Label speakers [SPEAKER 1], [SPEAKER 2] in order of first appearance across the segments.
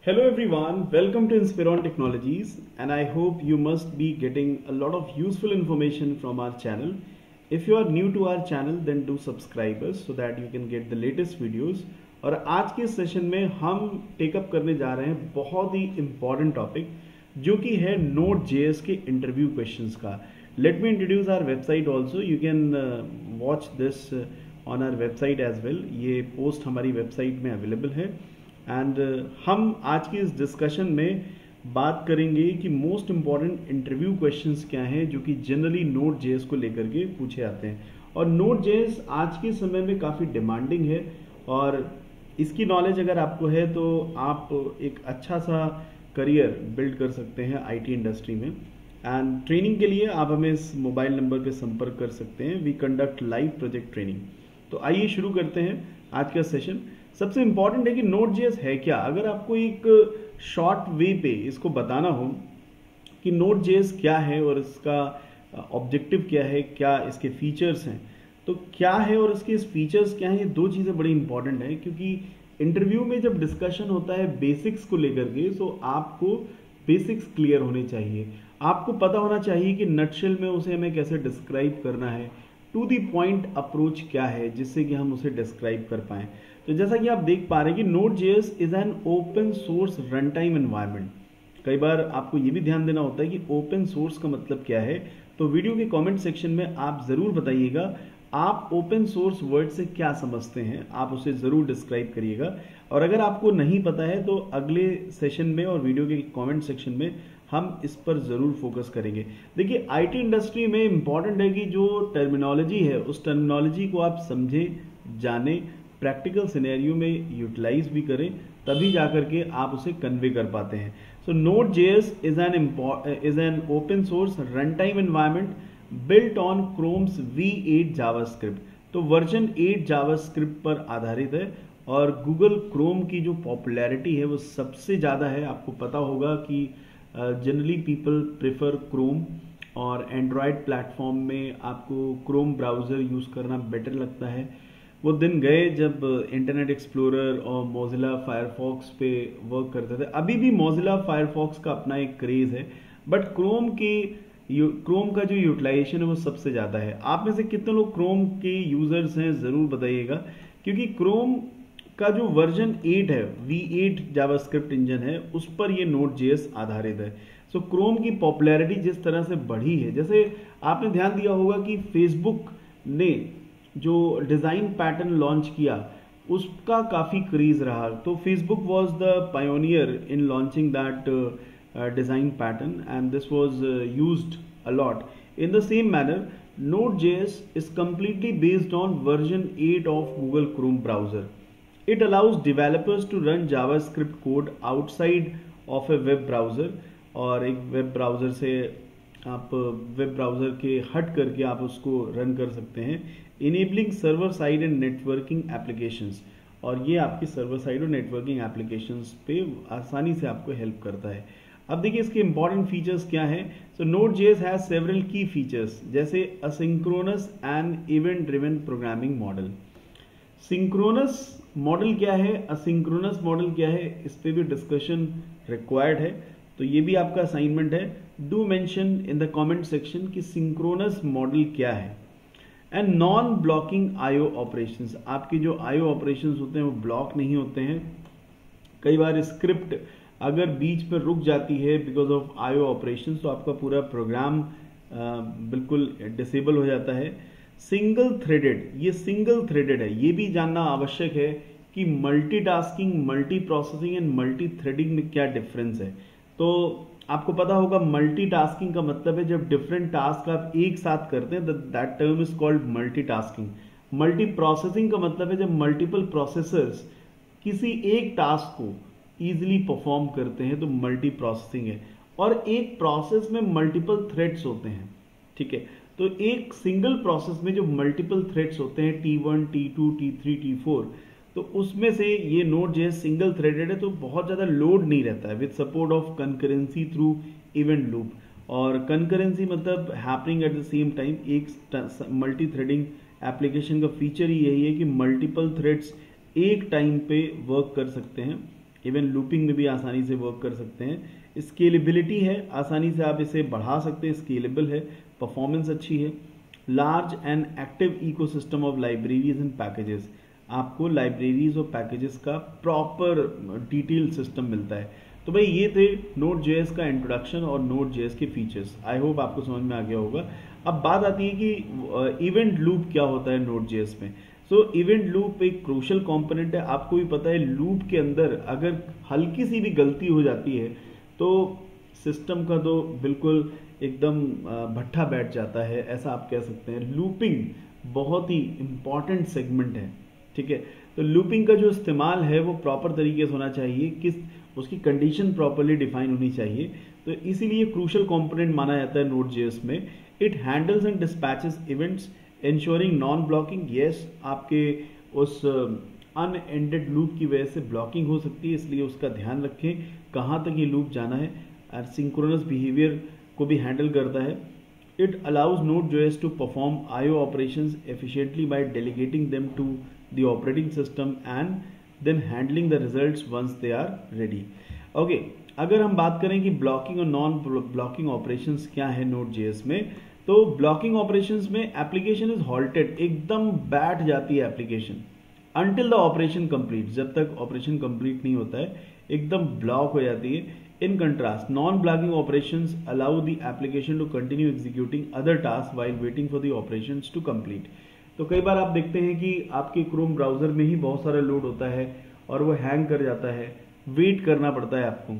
[SPEAKER 1] Hello everyone, welcome to Inspiron Technologies, and I hope you must be getting a lot of useful information from our channel. If you are new to our channel, then do subscribe us so that you can get the latest videos. और आज के session में हम take up करने जा रहे हैं बहुत ही इम्पॉर्टेंट टॉपिक जो कि है Node.js के इंटरव्यू क्वेश्चंस का. Let me introduce our website also. You can watch this on our website as well. ये पोस्ट हमारी वेबसाइट में अवेलेबल है. एंड हम आज की इस डिस्कशन में बात करेंगे कि मोस्ट इम्पॉर्टेंट इंटरव्यू क्वेश्चंस क्या हैं जो कि जनरली Node.js को लेकर के पूछे जाते हैं. और Node.js आज के समय में काफ़ी डिमांडिंग है और इसकी नॉलेज अगर आपको है तो आप एक अच्छा सा करियर बिल्ड कर सकते हैं आईटी इंडस्ट्री में. एंड ट्रेनिंग के लिए आप हमें इस मोबाइल नंबर पे संपर्क कर सकते हैं. We conduct live project training. तो आइए शुरू करते हैं आज का सेशन. सबसे इम्पॉर्टेंट है कि Node.js है क्या. अगर आपको एक शॉर्ट वे पे इसको बताना हो कि Node.js क्या है और इसका ऑब्जेक्टिव क्या है, क्या इसके फीचर्स हैं, तो क्या है और इसके फीचर्स क्या हैं, ये दो चीज़ें बड़ी इंपॉर्टेंट हैं. क्योंकि इंटरव्यू में जब डिस्कशन होता है बेसिक्स को लेकर के, तो आपको बेसिक्स क्लियर होने चाहिए. आपको पता होना चाहिए कि नटशेल में उसे हमें कैसे डिस्क्राइब करना है, टू दी पॉइंट अप्रोच क्या है जिससे कि हम उसे डिस्क्राइब कर पाएँ. तो जैसा कि आप देख पा रहे हैं कि Node.js is an open source run time environment. कई बार आपको ये भी ध्यान देना होता है कि ओपन सोर्स का मतलब क्या है. तो वीडियो के कमेंट सेक्शन में आप ज़रूर बताइएगा आप ओपन सोर्स वर्ड से क्या समझते हैं. आप उसे ज़रूर डिस्क्राइब करिएगा. और अगर आपको नहीं पता है तो अगले सेशन में और वीडियो के कमेंट सेक्शन में हम इस पर ज़रूर फोकस करेंगे. देखिए, आईटी इंडस्ट्री में इम्पॉर्टेंट है कि जो टर्मिनोलॉजी है उस टर्मिनोलॉजी को आप समझें, जानें, प्रैक्टिकल सिनेरियो में यूटिलाइज भी करें, तभी जाकर के आप उसे कन्वे कर पाते हैं. सो Node.js is an open source run time environment built on chromes V8 JavaScript. तो वर्जन 8 जावास्क्रिप्ट पर आधारित है और गूगल क्रोम की जो पॉपुलैरिटी है वो सबसे ज़्यादा है. आपको पता होगा कि जनरली पीपल प्रेफर क्रोम और एंड्रॉयड प्लेटफॉर्म में आपको क्रोम ब्राउज़र यूज़ करना बेटर लगता है. वो दिन गए जब इंटरनेट एक्सप्लोरर और मोजिला फायरफॉक्स पे वर्क करते थे. अभी भी मोजिला फायरफॉक्स का अपना एक क्रेज़ है, बट क्रोम का जो यूटिलाइजेशन है वो सबसे ज़्यादा है. आप में से कितने लोग क्रोम के यूज़र्स हैं ज़रूर बताइएगा. क्योंकि क्रोम का जो वर्जन 8 है, V8 जावास्क्रिप्ट इंजन है, उस पर ये Node.js आधारित है. सो क्रोम की पॉपुलैरिटी जिस तरह से बढ़ी है, जैसे आपने ध्यान दिया होगा कि फेसबुक ने जो डिज़ाइन पैटर्न लॉन्च किया उसका काफ़ी क्रेज़ रहा. तो Facebook was the pioneer in launching that design pattern and this was used a lot. In the same manner Node.js is completely based on version 8 of Google Chrome browser. It allows developers to run JavaScript code outside of a web browser. और एक web browser से आप web browser के हट करके आप उसको run कर सकते हैं. Enabling server side and networking applications. और ये आपकी सर्वर साइड और नेटवर्किंग एप्लीकेशंस पे आसानी से आपको हेल्प करता है. अब देखिए इसके इंपॉर्टेंट फीचर्स क्या हैं. सो Node.js हैज सेवरल की फीचर्स जैसे asynchronous and event driven programming model. Synchronous model क्या है, असिंक्रोनस मॉडल क्या है, इस पर भी डिस्कशन रिक्वायर्ड है. तो ये भी आपका असाइनमेंट है. Do mention in the comment section कि सिंक्रोनस मॉडल क्या है. And non blocking IO operations. आपके जो आईओ ऑपरेशंस होते हैं वो ब्लॉक नहीं होते हैं. कई बार स्क्रिप्ट अगर बीच पर रुक जाती है बिकॉज ऑफ आईओ ऑपरेशंस तो आपका पूरा प्रोग्राम बिल्कुल डिसेबल हो जाता है. सिंगल थ्रेडेड, ये सिंगल थ्रेडेड है. ये भी जानना आवश्यक है कि multitasking, multi processing and multi threading में क्या डिफरेंस है. तो आपको पता होगा मल्टीटास्किंग का मतलब है जब डिफरेंट टास्क आप एक साथ करते हैं, that term is called multitasking. Multi processing का मतलब है जब मल्टीपल प्रोसेसर्स किसी एक टास्क को इजीली परफॉर्म करते हैं तो मल्टी प्रोसेसिंग है. और एक प्रोसेस में मल्टीपल थ्रेड्स होते हैं. ठीक है, तो एक सिंगल प्रोसेस में जो मल्टीपल थ्रेड्स होते हैं T1, T2, T3, T4, तो उसमें से ये Node.js सिंगल थ्रेडेड है तो बहुत ज़्यादा लोड नहीं रहता है with support of concurrency through event loop. और कंकरेंसी मतलब happening at the same time. एक मल्टी थ्रेडिंग एप्लीकेशन का फीचर ही यही है कि मल्टीपल थ्रेड्स एक टाइम पे वर्क कर सकते हैं इवन लूपिंग में भी आसानी से वर्क कर सकते हैं। स्केलेबिलिटी है, आसानी से आप इसे बढ़ा सकते हैं, स्केलेबल है, परफॉर्मेंस अच्छी है। Large and active ecosystem of libraries and packages, आपको लाइब्रेरीज और पैकेजेस का प्रॉपर डिटेल सिस्टम मिलता है। तो भाई ये थे Node.js का इंट्रोडक्शन और Node.js के फीचर्स। आई होप आपको समझ में आ गया होगा। अब बात आती है कि इवेंट लूप क्या होता है Node.js में। सो इवेंट लूप एक क्रूशियल कंपोनेंट है। आपको भी पता है लूप के अंदर अगर हल्की सी भी गलती हो जाती है तो सिस्टम का तो बिल्कुल एकदम भट्ठा बैठ जाता है, ऐसा आप कह सकते हैं। लूपिंग बहुत ही इंपॉर्टेंट सेगमेंट है, ठीक है। तो लूपिंग का जो इस्तेमाल है वो प्रॉपर तरीके से होना चाहिए, किस उसकी कंडीशन प्रॉपरली डिफाइन होनी चाहिए। तो इसीलिए क्रूशियल कंपोनेंट माना जाता है Node.js में। It handles and dispatches events ensuring non blocking. Yes, आपके उस अनएंडेड लूप की वजह से ब्लॉकिंग हो सकती है, इसलिए उसका ध्यान रखें कहाँ तक ये लूप जाना है। और सिंक्रोनस बिहेवियर को भी हैंडल करता है। It allows Node.js to perform IO operations efficiently by delegating them to the operating system and then handling the results once they are ready. Okay, अगर हम बात करें कि ब्लॉकिंग और नॉन ब्लॉकिंग ऑपरेशंस क्या है Node.js में, तो ब्लॉकिंग ऑपरेशंस में एप्लीकेशन इज हॉल्टेड, एकदम बैठ जाती है application until the operation complete. जब तक ऑपरेशन कंप्लीट नहीं होता है एकदम ब्लॉक हो जाती है। In contrast non blocking operations allow the application to continue executing other task while waiting for the operations to complete. तो कई बार आप देखते हैं कि आपके क्रोम ब्राउजर में ही बहुत सारा लोड होता है और वो हैंग कर जाता है, वेट करना पड़ता है आपको।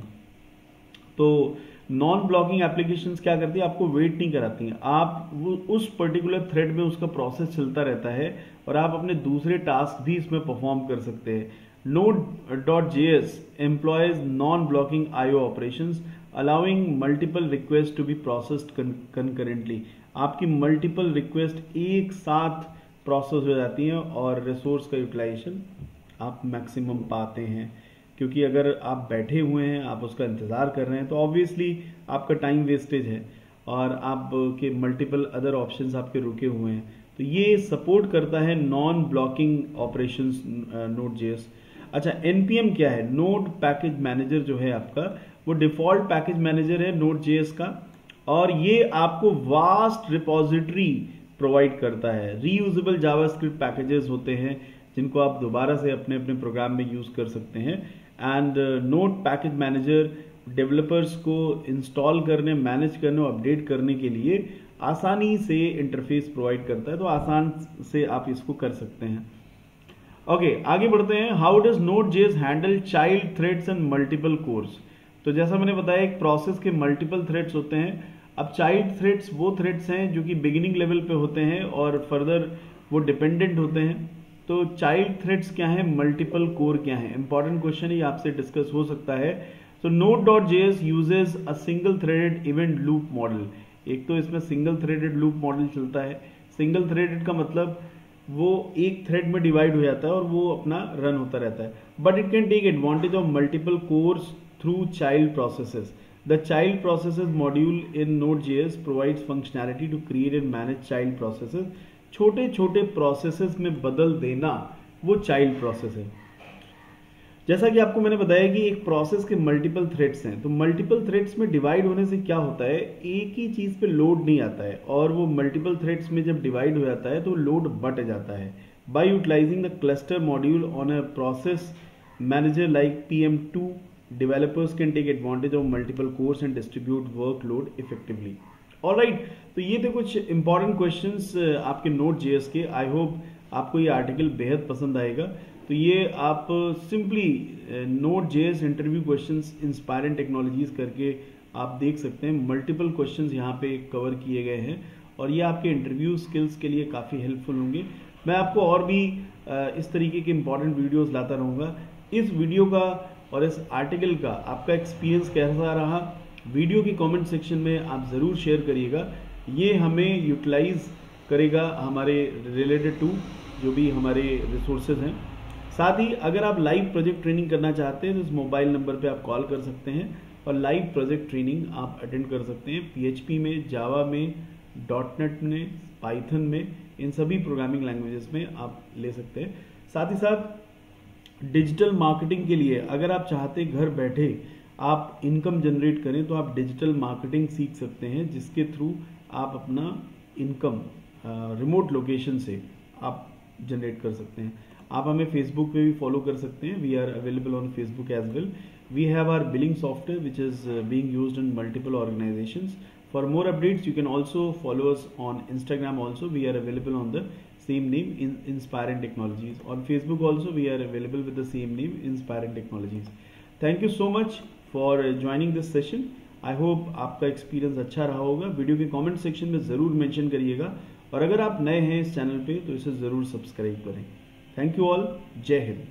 [SPEAKER 1] तो नॉन ब्लॉकिंग एप्लीकेशंस क्या करती है, आपको वेट नहीं कराती हैं। आप वो उस पर्टिकुलर थ्रेड में उसका प्रोसेस चलता रहता है और आप अपने दूसरे टास्क भी इसमें परफॉर्म कर सकते हैं। Node.js employs non-blocking IO operations allowing multiple requests to be processed concurrently। आपकी मल्टीपल रिक्वेस्ट एक साथ प्रोसेस हो जाती हैं और रिसोर्स का यूटिलाइजेशन आप मैक्सिमम पाते हैं। क्योंकि अगर आप बैठे हुए हैं, आप उसका इंतज़ार कर रहे हैं, तो ऑब्वियसली आपका टाइम वेस्टेज है और आपके मल्टीपल अदर ऑप्शंस आपके रुके हुए हैं। तो ये सपोर्ट करता है नॉन ब्लॉकिंग ऑपरेशंस Node.js। अच्छा, npm क्या है? नोड पैकेज मैनेजर जो है आपका, वो डिफॉल्ट पैकेज मैनेजर है Node.js का और ये आपको वास्ट रिपोजिटरी प्रोवाइड करता है। रीयूजेबल जावास्क्रिप्ट पैकेजेस होते हैं जिनको आप दोबारा से अपने अपने प्रोग्राम में यूज कर सकते हैं। And node package manager developers को इंस्टॉल करने, मैनेज करने और अपडेट करने के लिए आसानी से इंटरफेस प्रोवाइड करता है, तो आसान से आप इसको कर सकते हैं। ओके, आगे बढ़ते हैं। How does Node.js handle child threads and multiple course. तो जैसा मैंने बताया, एक प्रोसेस के मल्टीपल थ्रेड्स होते हैं। अब चाइल्ड थ्रेड्स वो थ्रेड्स हैं जो कि बिगिनिंग लेवल पे होते हैं और फर्दर वो डिपेंडेंट होते हैं। तो चाइल्ड थ्रेड्स क्या है, मल्टीपल कोर क्या है, इंपॉर्टेंट क्वेश्चन ही आपसे डिस्कस हो सकता है। तो Node.js uses a single threaded event loop model. एक तो इसमें सिंगल थ्रेडेड लूप मॉडल चलता है। सिंगल थ्रेडेड का मतलब वो एक थ्रेड में डिवाइड हो जाता है और वो अपना रन होता रहता है। But it can take advantage of multiple cores through child processes. The child processes module in Node.js provides functionality to create and manage child processes. छोटे छोटे प्रोसेसेस में बदल देना वो चाइल्ड प्रोसेस है। जैसा कि आपको मैंने बताया कि एक प्रोसेस के मल्टीपल थ्रेड्स हैं, तो मल्टीपल थ्रेड्स में डिवाइड होने से क्या होता है, एक ही चीज पे लोड नहीं आता है और वो मल्टीपल थ्रेड्स में जब डिवाइड हो जाता है तो लोड बढ़ जाता है। By utilizing the cluster module on a process manager like PM2, developers can take advantage of multiple cores and distribute workload effectively. Alright, तो ये थे कुछ इंपॉर्टेंट क्वेश्चंस आपके Node.js के। आई होप आपको ये आर्टिकल बेहद पसंद आएगा। तो ये आप simply Node.js interview questions inspiring technologies करके आप देख सकते हैं। मल्टीपल क्वेश्चंस यहाँ पे कवर किए गए हैं और ये आपके इंटरव्यू स्किल्स के लिए काफ़ी हेल्पफुल होंगे। मैं आपको और भी इस तरीके के इंपॉर्टेंट वीडियोस लाता रहूँगा। इस वीडियो का और इस आर्टिकल का आपका एक्सपीरियंस कैसा रहा, वीडियो की कमेंट सेक्शन में आप ज़रूर शेयर करिएगा। ये हमें यूटिलाइज करेगा हमारे रिलेटेड टू जो भी हमारे रिसोर्सेज हैं। साथ ही अगर आप लाइव प्रोजेक्ट ट्रेनिंग करना चाहते हैं तो इस मोबाइल नंबर पे आप कॉल कर सकते हैं और लाइव प्रोजेक्ट ट्रेनिंग आप अटेंड कर सकते हैं। PHP में, जावा में, .NET में, पाइथन में, इन सभी प्रोग्रामिंग लैंग्वेजेस में आप ले सकते हैं। साथ ही साथ डिजिटल मार्केटिंग के लिए अगर आप चाहते घर बैठे आप इनकम जनरेट करें तो आप डिजिटल मार्केटिंग सीख सकते हैं, जिसके थ्रू आप अपना इनकम रिमोट लोकेशन से आप जनरेट कर सकते हैं। आप हमें फेसबुक पे भी फॉलो कर सकते हैं। We are available on Facebook as well. We have our billing software which is being used in multiple organizations. For more updates, you can also follow us on Instagram also. We are available on the same name, Inspiring Technologies. On Facebook also, we are available with the same name, Inspiring Technologies. Thank you so much for joining this session. I hope आपका experience अच्छा रहा होगा। Video के comment section में ज़रूर mention करिएगा, और अगर आप नए हैं इस चैनल पे तो इसे ज़रूर सब्सक्राइब करें। Thank you all. जय हिंद।